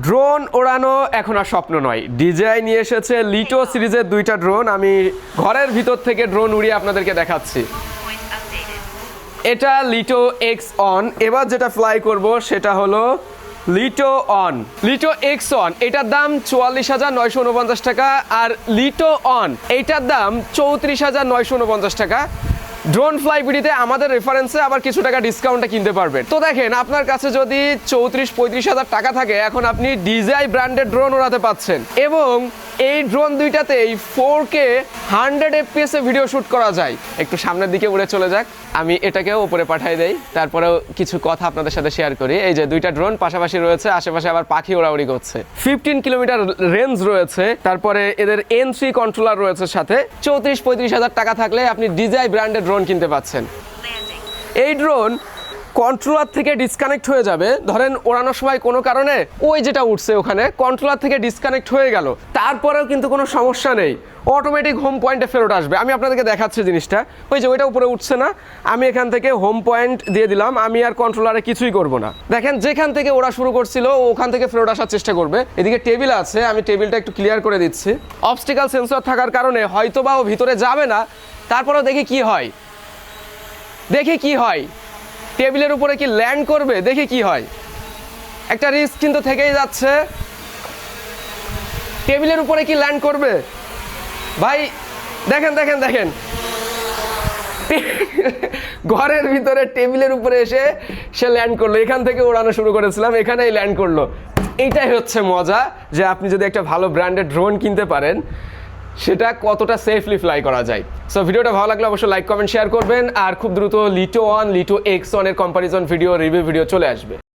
Drone ওড়ানো এখন আর স্বপ্ন নয়, ডিজাই নিয়ে এসেছে লিটো সিরিজের দুইটা ড্রোন। আমি ঘরের ভিতর থেকে ড্রোন উড়িয়ে আপনাদেরকে দেখাচ্ছি। এটা লিটো এক্স অন। এবার যেটা ফ্লাই করব সেটা হলো লিটো অন। লিটো এক্স অন এটার দাম 44,949 টাকা, আর লিটো অন এইটার দাম 34,949 টাকা। ড্রোন ফ্লাই ভিডিওতে আমাদের রেফারেন্সে আবার কিছু টাকা ডিসকাউন্টে কিনতে পারবেন। তো দেখেন, আপনার কাছে যদি 34-35 হাজার টাকা থাকে, এখন আপনি ডিজাই ব্র্যান্ডের ড্রোন ওড়াতে পাচ্ছেন। এবং এই ড্রোন দুইটাতেই 4K 100 FPS এ ভিডিও শ্যুট করা যায়। একটু সামনের দিকে উড়ে চলে যাক, আমি এটাকেও উপরে পাঠিয়ে দেই, তারপরেও কিছু কথা আপনাদের সাথে শেয়ার করি। এই যে দুইটা ড্রোন পাশাপাশি রয়েছে, আশেপাশে আবার পাখি ওড়াউড়ি করছে। 15 কিলোমিটার রেঞ্জ রয়েছে, তারপরে এদের N3 কন্ট্রোলার রয়েছে সাথে। 34-35 হাজার টাকা থাকলে আপনি ডিজাই ব্র্যান্ডের ড্রোন কিনতে পাচ্ছেন। এই ড্রোন কন্ট্রোলার থেকে ডিসকানেক্ট হয়ে যাবে। ধরেন ওড়ানোর সময় কোনো কারণে ওই যেটা উঠছে ওখানে কন্ট্রোলার থেকে ডিসকানেক্ট হয়ে গেল, তারপরেও কিন্তু কোনো সমস্যা নেই, অটোমেটিক হোম পয়েন্টে ফেরত আসবে। আমি আপনাদেরকে দেখাচ্ছি জিনিসটা। ওই যে ওইটা উপরে উঠছে না, আমি এখান থেকে হোম পয়েন্ট দিয়ে দিলাম, আমি আর কন্ট্রোলারে কিছুই করব না। দেখেন, যেখান থেকে ওরা শুরু করছিল ওখান থেকে ফেরত আসার চেষ্টা করবে। এদিকে টেবিল আছে, আমি টেবিলটা একটু ক্লিয়ার করে দিচ্ছি। অবস্টিক্যাল সেন্সর থাকার কারণে হয়তো বা ও ভিতরে যাবে না, তারপরেও দেখি কি হয়। টেবিলের উপরে কি ল্যান্ড করবে, দেখি কি হয়। একটা রিস্ক কিন্তু থেকেই যাচ্ছে। টেবিলের উপরে কি ল্যান্ড করবে ভাই? দেখেন ঘরের ভিতরে টেবিলের উপরে এসে সে ল্যান্ড করলো। এখান থেকে ওড়ানো শুরু করেছিলাম, এখানেই ল্যান্ড করলো। এইটাই হচ্ছে মজা, যে আপনি যদি একটা ভালো ব্র্যান্ডের ড্রোন কিনতে পারেন, সেটা কতটা সেফলি ফ্লাই করা যায়। সো ভিডিওটা ভালো লাগলে অবশ্যই লাইক কমেন্ট শেয়ার করবেন। আর খুব দ্রুত লিটো অন, লিটো এক্স অনের কম্পারিজন ভিডিও, রিভিউ ভিডিও চলে আসবে।